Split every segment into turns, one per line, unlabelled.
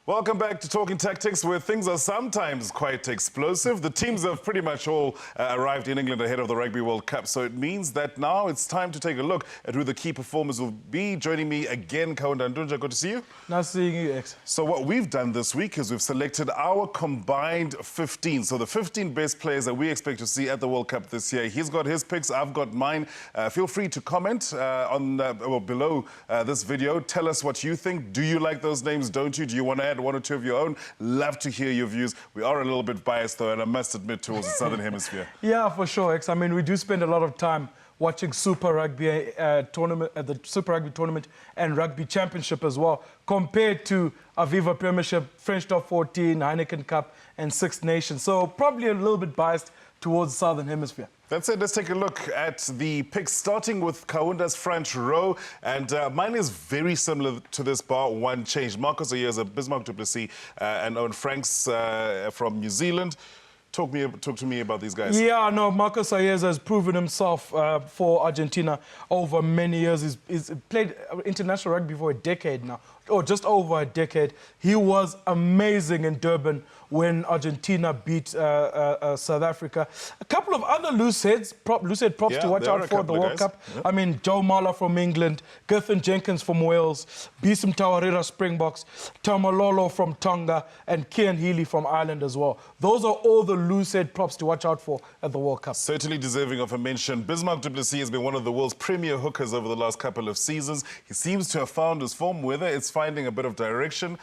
Welcome back to Talking Tactics, where things are sometimes quite explosive. The teams have pretty much all arrived in England ahead of the Rugby World Cup, so it means that now it's time to take a look at who the key performers will be. Joining me again, Kaunda and Ntunja, good to see you.
Nice seeing you, X.
So what we've done this week is we've selected our combined 15. So the 15 best players that we expect to see at the World Cup this year. He's got his picks, I've got mine. Feel free to comment below this video. Tell us what you think. Do you like those names? Don't you? Do you want to add one or two of your own? Love to hear your views. We are a little bit biased, though, and I must admit, towards the Southern Hemisphere.
Yeah, for sure, X. I mean, we do spend a lot of time watching Super Rugby tournament, the Super Rugby tournament and Rugby Championship as well, compared to Aviva Premiership, French Top 14, Heineken Cup, and Six Nations. So probably a little bit biased towards the Southern Hemisphere.
That's it. Let's take a look at the picks, starting with Kaunda's front row. And mine is very similar to this, bar one change. Marcus Ayers, Bismarck du Plessis, and Owen Franks from New Zealand. Talk to me about these guys.
Yeah, no, Marcus Ayers has proven himself for Argentina over many years. He's played international rugby for a decade now, or just over a decade. He was amazing in Durban when Argentina beat South Africa. A couple of other loose head props to watch out for the World Cup. Yep. I mean, Joe Marler from England, Gerthen Jenkins from Wales, Bisum Tawarira Springboks, Tamalolo from Tonga, and Kian Healy from Ireland as well. Those are all the loose head props to watch out for at the World Cup.
Certainly deserving of a mention. Bismarck du Plessis has been one of the world's premier hookers over the last couple of seasons. He seems to have found his form, whether it's finding a bit of direction.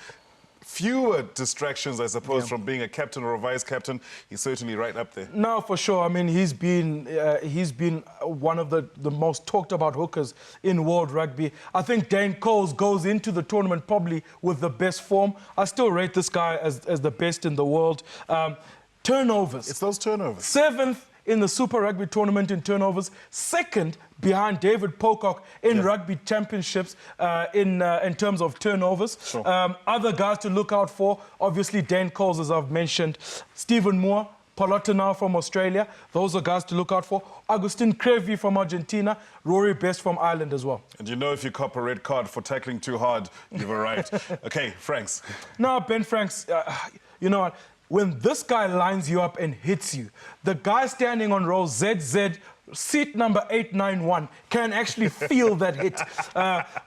Fewer distractions, I suppose, from being a captain or a vice-captain. He's certainly right up there.
No, for sure. I mean, he's been one of the most talked about hookers in world rugby. I think Dane Coles goes into the tournament probably with the best form. I still rate this guy as the best in the world. Turnovers.
It's those turnovers.
7th in the Super Rugby tournament in turnovers, 2nd behind David Pocock in rugby championships in terms of turnovers.
Sure.
Other guys to look out for, obviously Dane Coles, as I've mentioned, Stephen Moore, Polotana from Australia. Those are guys to look out for. Agustin Crevi from Argentina, Rory Best from Ireland as well.
And you know, if you cop a red card for tackling too hard, you've arrived. Okay, Franks.
No, Ben Franks, you know what? When this guy lines you up and hits you, the guy standing on row ZZ, seat number 891, can actually feel that hit.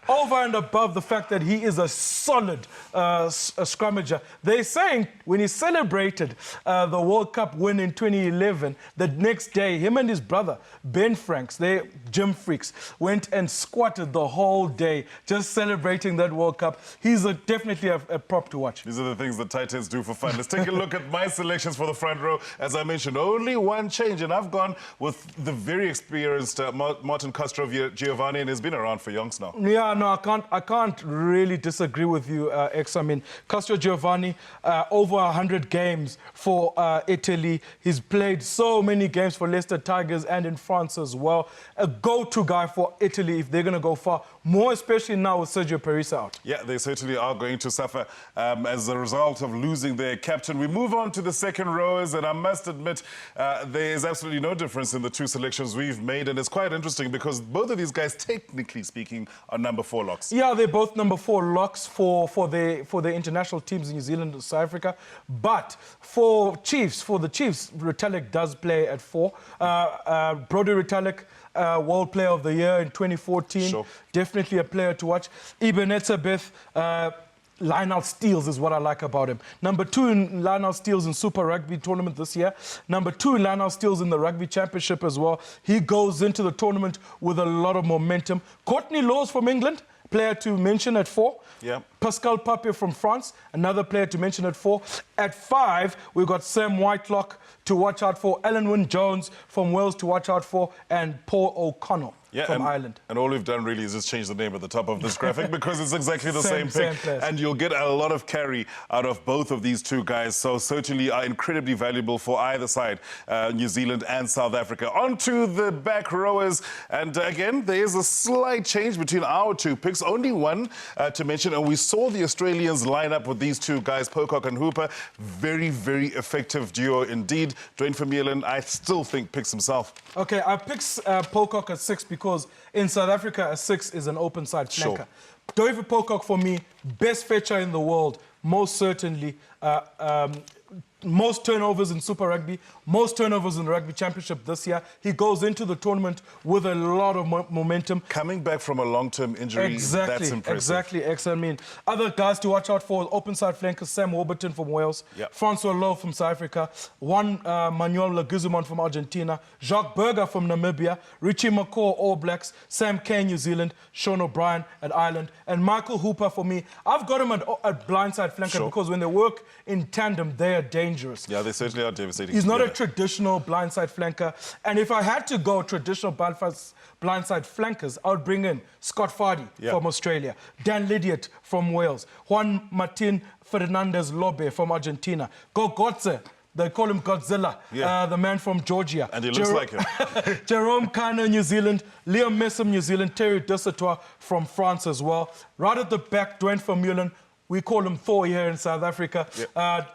Over and above the fact that he is a solid scrummager. They're saying when he celebrated the World Cup win in 2011, the next day, him and his brother, Ben Franks, they gym freaks, went and squatted the whole day just celebrating that World Cup. He's definitely a prop to watch.
These are the things that tight ends do for fun. Let's take a look at my selections for the front row. As I mentioned, only one change, and I've gone with the very experienced Martin Castro Giovanni, and he's been around for yonks now.
Yeah, no, I can't really disagree with you, X. I mean, Castro Giovanni, over 100 games for Italy. He's played so many games for Leicester Tigers and in France as well. A go-to guy for Italy if they're going to go far, more especially now with Sergio Parisse out. Yeah,
they certainly are going to suffer as a result of losing their captain. We move on to the second rowers, and I must admit, there is absolutely no difference in the two selections we've made, and it's quite interesting because both of these guys, technically speaking, are number 4 locks.
Yeah, they're both number 4 locks for the international teams in New Zealand and South Africa. But for the Chiefs, Retallick does play at 4. Brodie Retallick, World Player of the Year in 2014.
Sure.
Definitely a player to watch. Ebenezer Beth, line-out steals is what I like about him. Number 2 in line-out steals in Super Rugby tournament this year. Number 2 in line-out steals in the Rugby Championship as well. He goes into the tournament with a lot of momentum. Courtney Laws from England, player to mention at 4.
Yeah.
Pascal Pape from France, another player to mention at 4. At 5, we've got Sam Whitelock to watch out for, Alan Wynne-Jones from Wales to watch out for, and Paul O'Connell from Ireland.
And all we've done really is just change the name at the top of this graphic because it's exactly the same pick. And you'll get a lot of carry out of both of these two guys. So certainly are incredibly valuable for either side, New Zealand and South Africa. On to the back rowers. And again, there is a slight change between our two picks. Only one to mention. And we saw the Australians line up with these two guys, Pocock and Hooper. Very, very effective duo indeed. Dwayne Vermeulen, I still think, picks himself.
Okay, I picked Pocock at 6 because in South Africa, a 6 is an open side flanker.
Sure.
David Pocock, for me, best fetcher in the world, most certainly. Most turnovers in Super Rugby, most turnovers in the Rugby Championship this year. He goes into the tournament with a lot of momentum.
Coming back from a long-term injury, that's impressive.
Exactly, excellent. I mean, other guys to watch out for, open side flankers, Sam Warburton from Wales, Francois Lowe from South Africa, Manuel Laguzumon from Argentina, Jacques Burger from Namibia, Richie McCaw, All Blacks, Sam Kane, New Zealand, Sean O'Brien at Ireland, and Michael Hooper for me. I've got him at blindside flanker because when they work in tandem, they are dangerous.
Yeah, they certainly are devastating.
He's not a traditional blindside flanker. And if I had to go traditional blindside flankers, I would bring in Scott Fardy from Australia, Dan Lydiot from Wales, Juan Martin Fernandez Lobe from Argentina, Go Gotze, they call him Godzilla, the man from Georgia.
And he looks like him.
Jerome Kano, New Zealand, Liam Messam, New Zealand, Terry Dusatois from France as well. Right at the back, Dwayne Vermeulen. We call him Thor here in South Africa.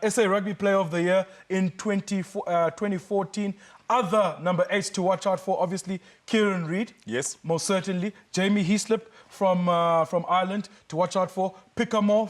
SA Rugby Player of the Year in 2014. Other number 8s to watch out for, obviously, Kieran Reid. Yes. Most certainly. Jamie Heaslip from Ireland to watch out for. Picamore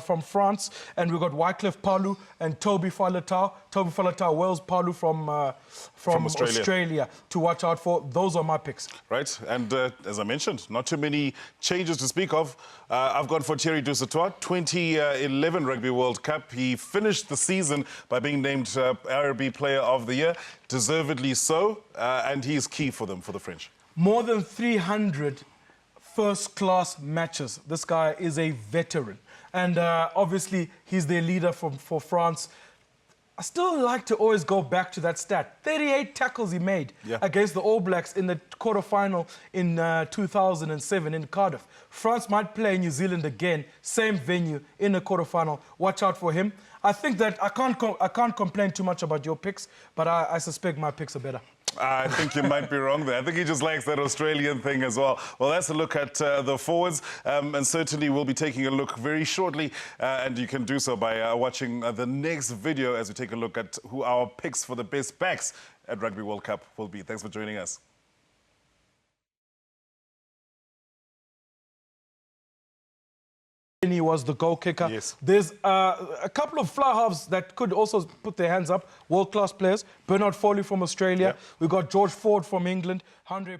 from France. And we've got Wycliffe Palu and Toby Faletau. Toby Faletau, Wales, Palu from Australia to watch out for. Those are my picks.
Right. And as I mentioned, not too many changes to speak of. I've gone for Thierry Dusatois, 2011 Rugby World Cup. He finished the season by being named RB Player of the Year. Deservedly so. And he's key for them, for the French.
More than 300 first-class matches. This guy is a veteran. And obviously, he's their leader for France. I still like to always go back to that stat. 38 tackles he made against the All Blacks in the quarterfinal in 2007 in Cardiff. France might play New Zealand again, same venue, in the quarterfinal. Watch out for him. I think that I can't complain too much about your picks, but I suspect my picks are better.
I think you might be wrong there. I think he just likes that Australian thing as well. Well, that's a look at the forwards. And certainly we'll be taking a look very shortly. And you can do so by watching the next video as we take a look at who our picks for the best backs at Rugby World Cup will be. Thanks for joining us.
He was the goal kicker.
Yes.
There's a couple of fly halves that could also put their hands up. World-class players. Bernard Foley from Australia. We've got George Ford from England. Andre